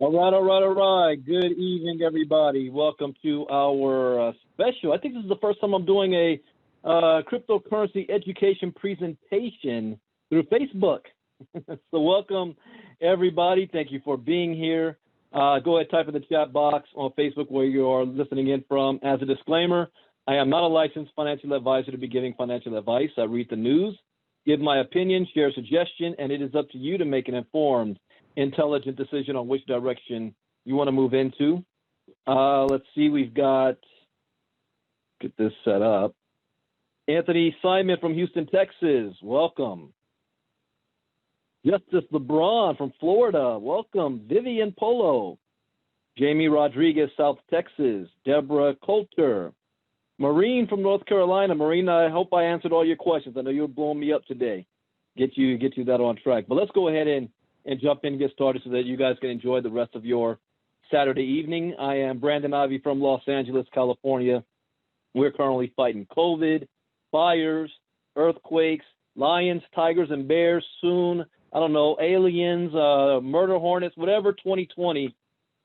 All right. Good evening, everybody. Welcome to our special. I think this is the first time I'm doing a cryptocurrency education presentation through Facebook. So welcome, everybody. Thank you for being here. Go ahead, type in the chat box on Facebook where you are listening in from. As a disclaimer, I am not a licensed financial advisor to be giving financial advice. I read the news, give my opinion, share a suggestion, and it is up to you to make an informed, intelligent decision on which direction you want to move into. Let's see, we've got, get this set up. Anthony Simon from Houston, Texas, welcome. Justice LeBron from Florida, welcome. Vivian Polo. Jamie Rodriguez, South Texas. Deborah Coulter. Maureen from North Carolina. Maureen, I hope I answered all your questions. I know you're blowing me up today. Get you that on track. But let's go ahead and jump in and get started so that you guys can enjoy the rest of your Saturday evening. I am Brandon Ivey from Los Angeles, California. We're currently fighting COVID, fires, earthquakes, lions, tigers, and bears. Soon, I don't know, aliens, murder hornets, whatever 2020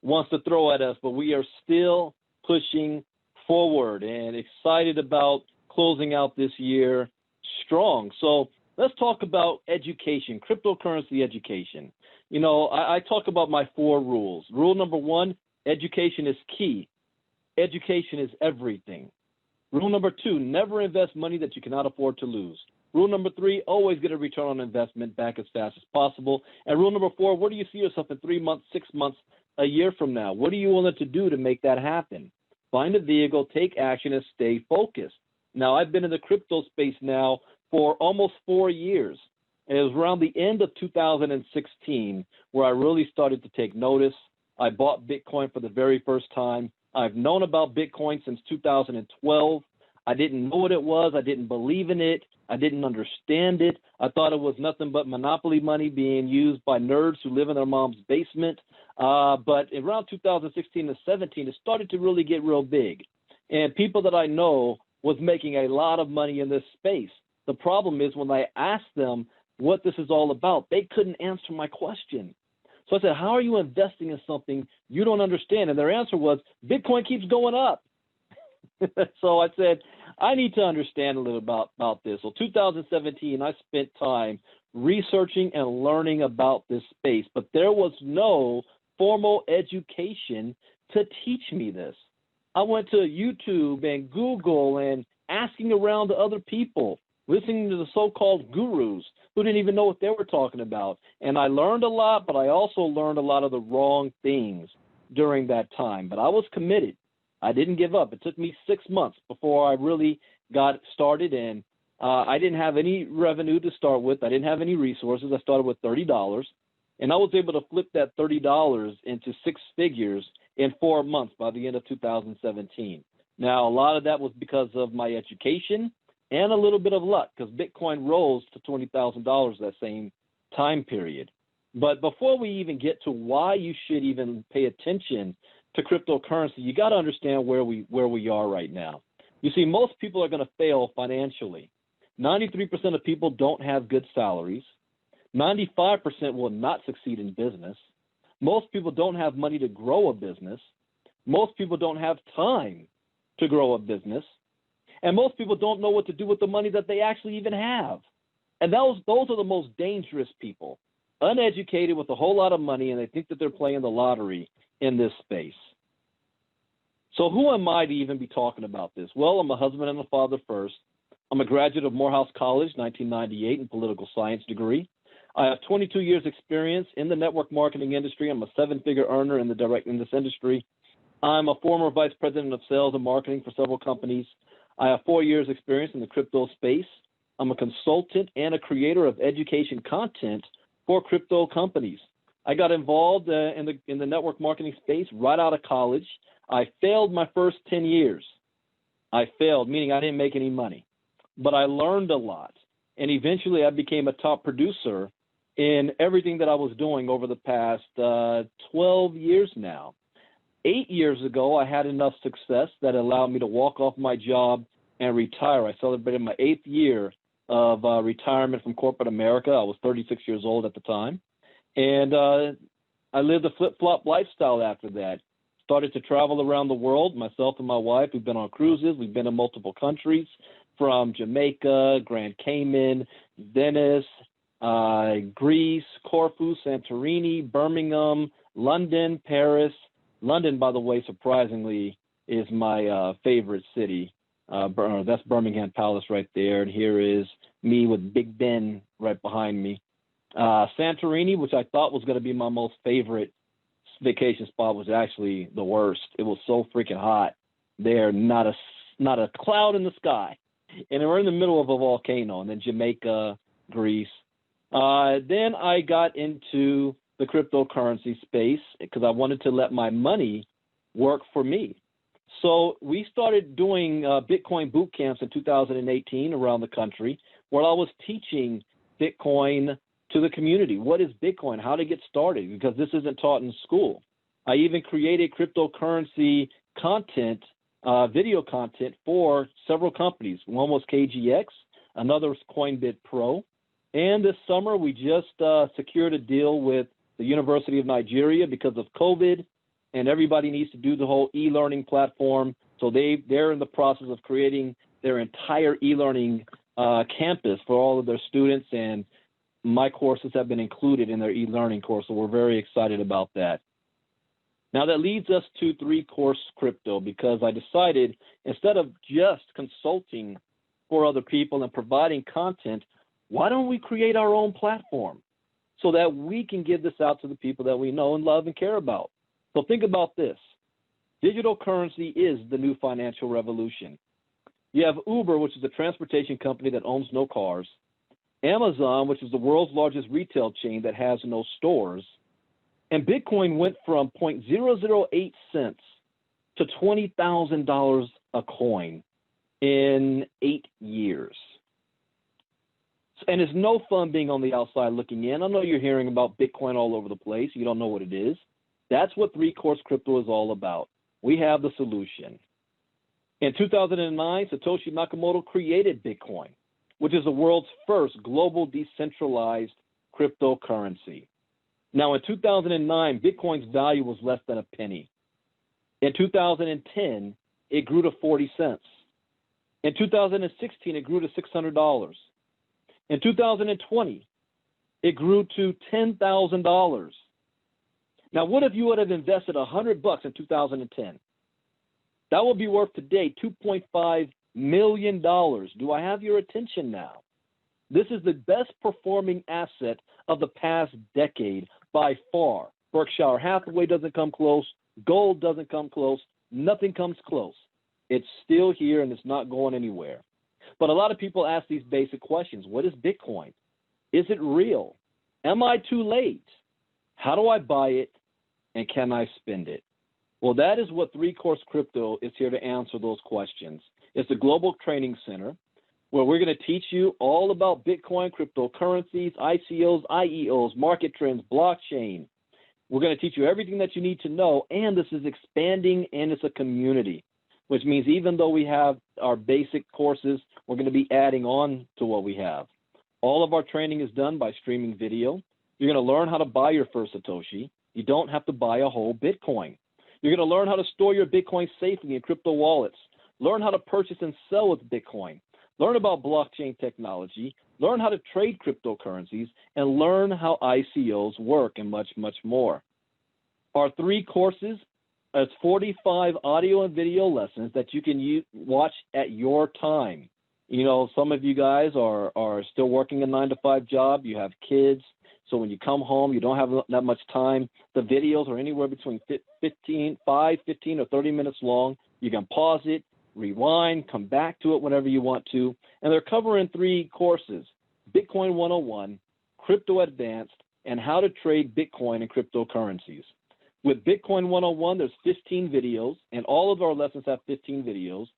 wants to throw at us. But we are still pushing forward and excited about closing out this year strong. So let's talk about education, cryptocurrency education. You know, I talk about my 4 rules. Rule number 1, education is key. Education is everything. Rule number 2, never invest money that you cannot afford to lose. Rule number 3, always get a return on investment back as fast as possible. And rule number 4, where do you see yourself in 3 months, 6 months, a year from now? What are you willing to do to make that happen? Find a vehicle, take action, and stay focused. Now, I've been in the crypto space now for almost 4 years. And it was around the end of 2016 where I really started to take notice. I bought Bitcoin for the very first time. I've known about Bitcoin since 2012. I didn't know what it was. I didn't believe in it. I didn't understand it. I thought it was nothing but monopoly money being used by nerds who live in their mom's basement. But around 2016 and 17, it started to really get real big. And people that I know was making a lot of money in this space. The problem is when I asked them what this is all about, they couldn't answer my question. So I said, how are you investing in something you don't understand? And their answer was, Bitcoin keeps going up. So I said, I need to understand a little about this. So 2017, I spent time researching and learning about this space, but there was no formal education to teach me this. I went to YouTube and Google and asking around to other people, listening to the so-called gurus who didn't even know what they were talking about. And I learned a lot, but I also learned a lot of the wrong things during that time. But I was committed. I didn't give up. It took me 6 months before I really got started, and I didn't have any revenue to start with. I didn't have any resources. I started with $30, and I was able to flip that $30 into 6 figures in 4 months by the end of 2017. Now, a lot of that was because of my education and a little bit of luck, because Bitcoin rose to $20,000 that same time period. But before we even get to why you should even pay attention to cryptocurrency, you got to understand where we are right now. You see, most people are going to fail financially. 93% of people don't have good salaries. 95% will not succeed in business. Most people don't have money to grow a business. Most people don't have time to grow a business. And most people don't know what to do with the money that they actually even have. And those are the most dangerous people, uneducated with a whole lot of money, and they think that they're playing the lottery in this space. So who am I to even be talking about this? Well, I'm a husband and a father first. I'm a graduate of Morehouse College, 1998, in political science degree. I have 22 years experience in the network marketing industry. I'm a 7-figure earner in this industry. I'm a former vice president of sales and marketing for several companies. I have 4 years experience in the crypto space. I'm a consultant and a creator of education content for crypto companies. I got involved in the network marketing space right out of college. I failed my first 10 years. I failed, meaning I didn't make any money. But I learned a lot. And eventually I became a top producer in everything that I was doing over the past 12 years now. 8 years ago, I had enough success that allowed me to walk off my job and retire. I celebrated my 8th year of retirement from corporate America. I was 36 years old at the time. And I lived a flip-flop lifestyle after that. Started to travel around the world, myself and my wife. We've been on cruises. We've been in multiple countries, from Jamaica, Grand Cayman, Venice, Greece, Corfu, Santorini, Birmingham, London, Paris. London, by the way, surprisingly, is my favorite city. That's Birmingham Palace right there. And here is me with Big Ben right behind me. Santorini, which I thought was going to be my most favorite vacation spot, was actually the worst. It was so freaking hot there, not a cloud in the sky. And we're in the middle of a volcano. And then Jamaica, Greece. Then I got into the cryptocurrency space because I wanted to let my money work for me. So we started doing Bitcoin boot camps in 2018 around the country, where I was teaching Bitcoin to the community. What is Bitcoin? How to get started? Because this isn't taught in school. I even created cryptocurrency content, video content for several companies. One was KGX, another was Coinbit Pro. And this summer, we just secured a deal with the University of Nigeria because of COVID, and everybody needs to do the whole e-learning platform. So they're in the process of creating their entire e-learning campus for all of their students, and my courses have been included in their e-learning course, so we're very excited about that. Now that leads us to 3Course Crypto, because I decided instead of just consulting for other people and providing content, why don't we create our own platform so that we can give this out to the people that we know and love and care about? So think about this. Digital currency is the new financial revolution. You have Uber, which is a transportation company that owns no cars. Amazon, which is the world's largest retail chain that has no stores. And Bitcoin went from 0.008 cents to $20,000 a coin in 8 years. And it's no fun being on the outside looking in. I know you're hearing about Bitcoin all over the place. You don't know what it is. That's what 3Course Crypto is all about. We have the solution. In 2009, Satoshi Nakamoto created Bitcoin, which is the world's first global decentralized cryptocurrency. Now, in 2009, Bitcoin's value was less than a penny. In 2010, it grew to 40 cents. In 2016, it grew to $600. In 2020, it grew to $10,000. Now, what if you would have invested $100 in 2010? That would be worth today $2.5 million. Do I have your attention now? This is the best performing asset of the past decade by far. Berkshire Hathaway doesn't come close. Gold doesn't come close. Nothing comes close. It's still here and it's not going anywhere. But a lot of people ask these basic questions. What is Bitcoin? Is it real? Am I too late? How do I buy it? And can I spend it? Well, that is what 3Course Crypto is here to answer those questions. It's a global training center where we're going to teach you all about Bitcoin, cryptocurrencies, ICOs, IEOs, market trends, blockchain. We're going to teach you everything that you need to know, and this is expanding, and it's a community, which means even though we have our basic courses, we're going to be adding on to what we have. All of our training is done by streaming video. You're going to learn how to buy your first Satoshi. You don't have to buy a whole Bitcoin. You're going to learn how to store your Bitcoin safely in crypto wallets. Learn how to purchase and sell with Bitcoin. Learn about blockchain technology. Learn how to trade cryptocurrencies, and learn how ICOs work, and much, much more. Our 3 courses, it's 45 audio and video lessons that you can watch at your time. You know, some of you guys are still working a 9-to-5 job. You have kids. So when you come home, you don't have that much time. The videos are anywhere between 15 or 30 minutes long. You can pause it, rewind, come back to it whenever you want to. And they're covering 3 courses: Bitcoin 101, Crypto Advanced, and how to trade Bitcoin and cryptocurrencies. With Bitcoin 101, there's 15 videos, and all of our lessons have 15 videos.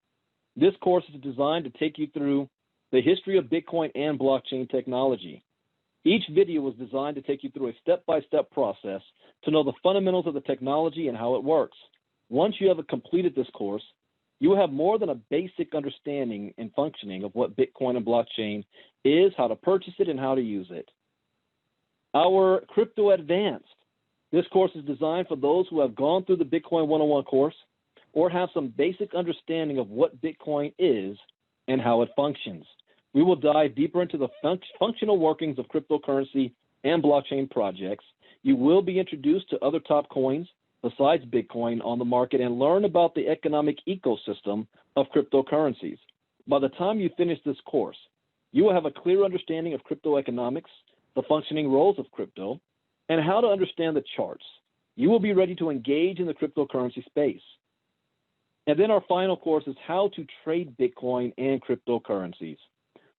This course is designed to take you through the history of Bitcoin and blockchain technology. Each video was designed to take you through a step-by-step process to know the fundamentals of the technology and how it works. Once you have completed this course, you will have more than a basic understanding and functioning of what Bitcoin and blockchain is, how to purchase it, and how to use it. Our Crypto Advanced This course is designed for those who have gone through the Bitcoin 101 course or have some basic understanding of what Bitcoin is and how it functions. We will dive deeper into the functional workings of cryptocurrency and blockchain projects. You will be introduced to other top coins besides Bitcoin on the market and learn about the economic ecosystem of cryptocurrencies. By the time you finish this course, you will have a clear understanding of crypto economics, the functioning roles of crypto, and how to understand the charts. You will be ready to engage in the cryptocurrency space. And then our final course is how to trade Bitcoin and cryptocurrencies.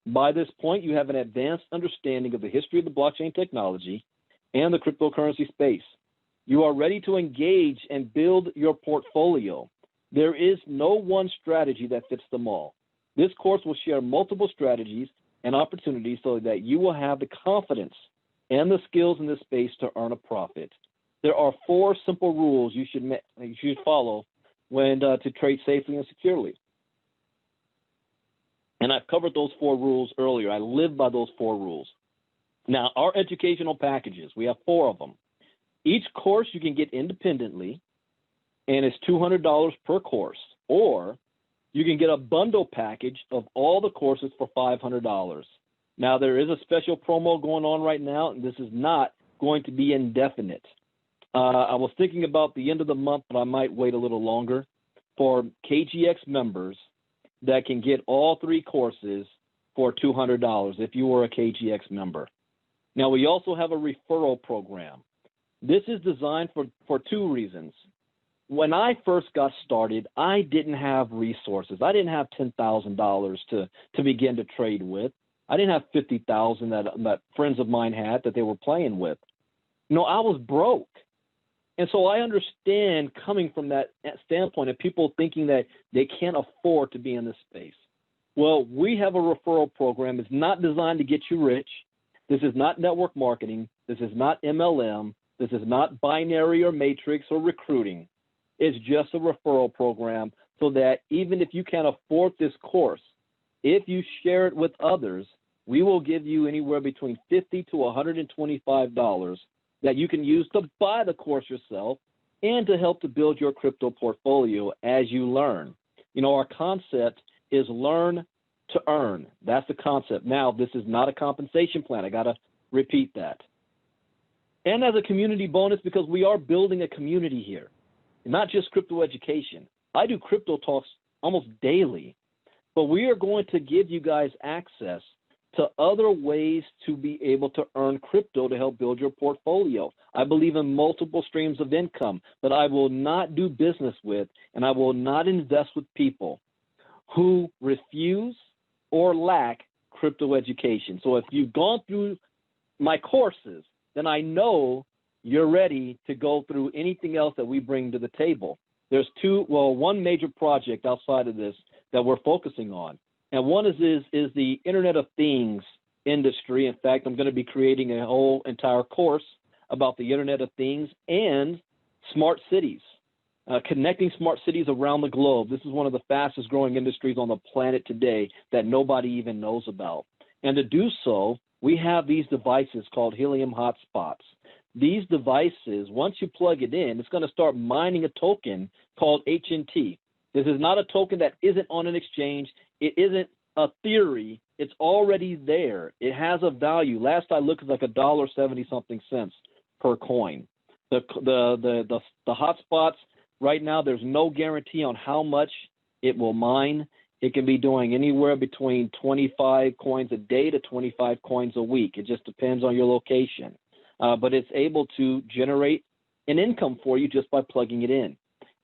By this point, you have an advanced understanding of the history of the blockchain technology and the cryptocurrency space. You are ready to engage and build your portfolio. There is no one strategy that fits them all. This course will share multiple strategies and opportunities so that you will have the confidence and the skills in this space to earn a profit. There are 4 simple rules you should follow when to trade safely and securely. And I've covered those 4 rules earlier. I live by those 4 rules. Now, our educational packages, we have 4 of them. Each course you can get independently, and it's $200 per course. Or you can get a bundle package of all the courses for $500. Now, there is a special promo going on right now, and this is not going to be indefinite. I was thinking about the end of the month, but I might wait a little longer for KGX members that can get all 3 courses for $200 if you were a KGX member. Now, we also have a referral program. This is designed for 2 reasons. When I first got started, I didn't have resources. I didn't have $10,000 to begin to trade with. I didn't have $50,000 that friends of mine had that they were playing with. I was broke. And so I understand coming from that standpoint of people thinking that they can't afford to be in this space. Well, we have a referral program. It's not designed to get you rich. This is not network marketing. This is not MLM. This is not binary or matrix or recruiting. It's just a referral program so that even if you can't afford this course, if you share it with others, we will give you anywhere between $50 to $125 that you can use to buy the course yourself and to help to build your crypto portfolio as you learn. Our concept is learn to earn. That's the concept. Now, this is not a compensation plan. I got to repeat that. And as a community bonus, because we are building a community here, not just crypto education. I do crypto talks almost daily, but we are going to give you guys access to other ways to be able to earn crypto to help build your portfolio. I believe in multiple streams of income, but I will not do business with and I will not invest with people who refuse or lack crypto education. So if you've gone through my courses, then I know you're ready to go through anything else that we bring to the table. There's one major project outside of this that we're focusing on. And one is the Internet of Things industry. In fact, I'm going to be creating a whole entire course about the Internet of Things and smart cities, connecting smart cities around the globe. This is one of the fastest growing industries on the planet today that nobody even knows about. And to do so, we have these devices called helium hotspots. These devices, once you plug it in, it's going to start mining a token called HNT. This is not a token that isn't on an exchange. It isn't a theory. It's already there. It has a value. Last I looked, it's like $1.70 something cents per coin. The hotspots right now, there's no guarantee on how much it will mine. It can be doing anywhere between 25 coins a day to 25 coins a week. It just depends on your location. But it's able to generate an income for you just by plugging it in.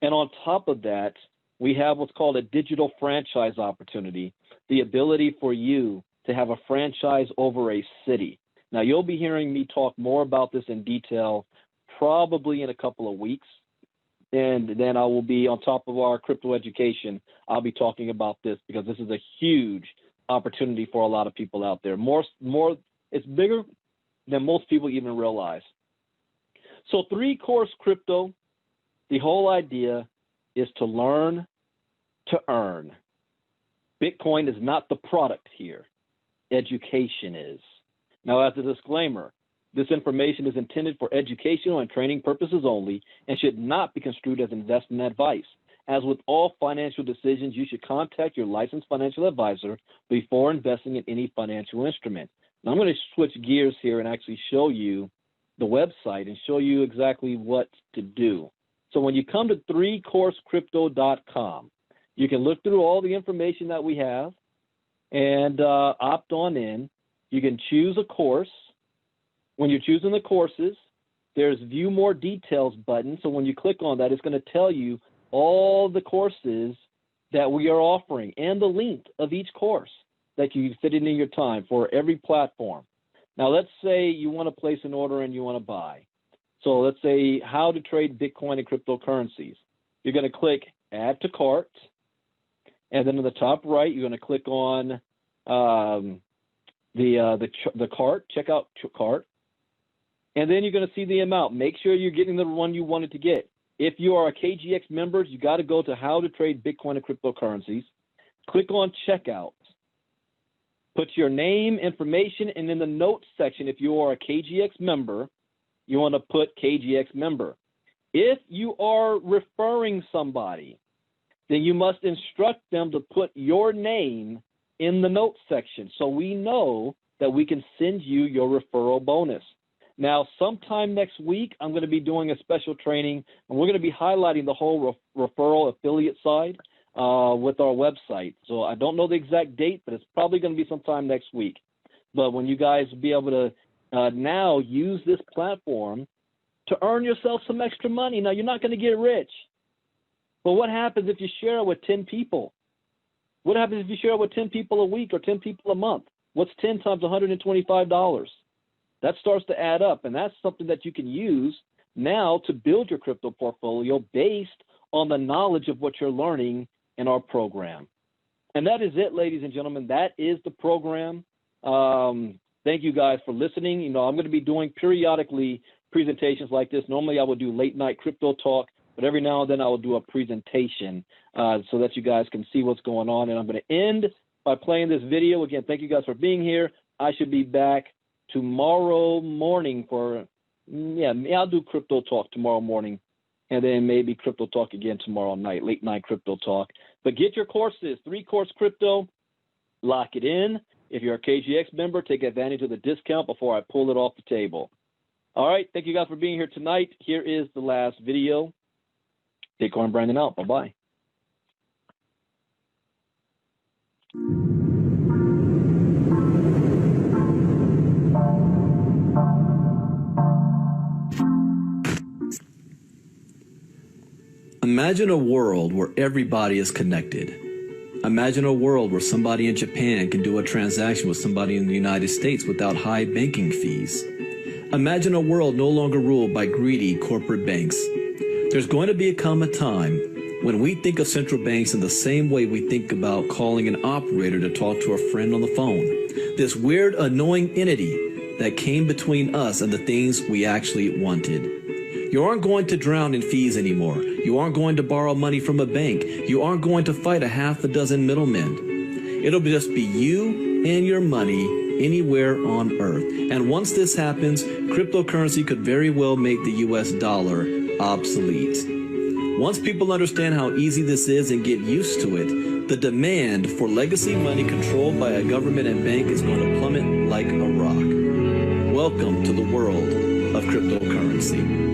And on top of that, we have what's called a digital franchise opportunity, the ability for you to have a franchise over a city. Now, you'll be hearing me talk more about this in detail probably in a couple of weeks. And then I will be on top of our crypto education. I'll be talking about this because this is a huge opportunity for a lot of people out there. It's bigger than most people even realize. So 3-course crypto, the whole idea is to learn to earn. Bitcoin is not the product here. Education is. Now, as a disclaimer, This information is intended for educational and training purposes only and should not be construed as investment advice. As with all financial decisions, you should contact your licensed financial advisor before investing in any financial instrument. Now, I'm going to switch gears here and actually show you the website and show you exactly what to do. So when you come to 3coursecrypto.com, you can look through all the information that we have and opt on in. You can choose a course. When you're choosing the courses, there's View More Details button. So when you click on that, it's going to tell you all the courses that we are offering and the length of each course that you can fit in your time for every platform. Now, let's say you want to place an order and you want to buy. So let's say how to trade Bitcoin and cryptocurrencies. You're going to click Add to Cart. And then in the top right, you're going to click on the cart, checkout cart. And then you're going to see the amount. Make sure you're getting the one you wanted to get. If you are a KGX member, you got to go to How to Trade Bitcoin and Cryptocurrencies. Click on Checkout. Put your name, information, and in the notes section, if you are a KGX member, you want to put KGX member. If you are referring somebody, then you must instruct them to put your name in the notes section so we know that we can send you your referral bonus. Now, sometime next week, I'm going to be doing a special training, and we're going to be highlighting the whole referral affiliate side with our website. So I don't know the exact date, but it's probably going to be sometime next week. But when you guys be able to now use this platform to earn yourself some extra money. Now, you're not going to get rich. But what happens if you share it with 10 people? What happens if you share it with 10 people a week or 10 people a month? What's 10 times $125? That starts to add up, and that's something that you can use now to build your crypto portfolio based on the knowledge of what you're learning in our program. And that is it, ladies and gentlemen. That is the program. Thank you guys for listening. You know, I'm going to be doing periodically presentations like this. Normally I will do late night crypto talk, but every now and then I will do a presentation so that you guys can see what's going on. And I'm going to end by playing this video. Again, thank you guys for being here. I should be back tomorrow morning for, I'll do crypto talk tomorrow morning, and then maybe crypto talk again tomorrow night, late night crypto talk. But get your courses, 3Course Crypto, lock it in. If you're a KGX member, take advantage of the discount before I pull it off the table. All right, thank you guys for being here tonight. Here is the last video. Bitcoin Brandon out. Bye-bye. Imagine a world where everybody is connected. Imagine a world where somebody in Japan can do a transaction with somebody in the United States without high banking fees. Imagine a world no longer ruled by greedy corporate banks. There's going to become a time when we think of central banks in the same way we think about calling an operator to talk to a friend on the phone. This weird, annoying entity that came between us and the things we actually wanted. You aren't going to drown in fees anymore. You aren't going to borrow money from a bank. You aren't going to fight a half a dozen middlemen. It'll just be you and your money anywhere on earth. And once this happens, cryptocurrency could very well make the US dollar obsolete. Once people understand how easy this is and get used to it, the demand for legacy money controlled by a government and bank is going to plummet like a rock. Welcome to the world of cryptocurrency.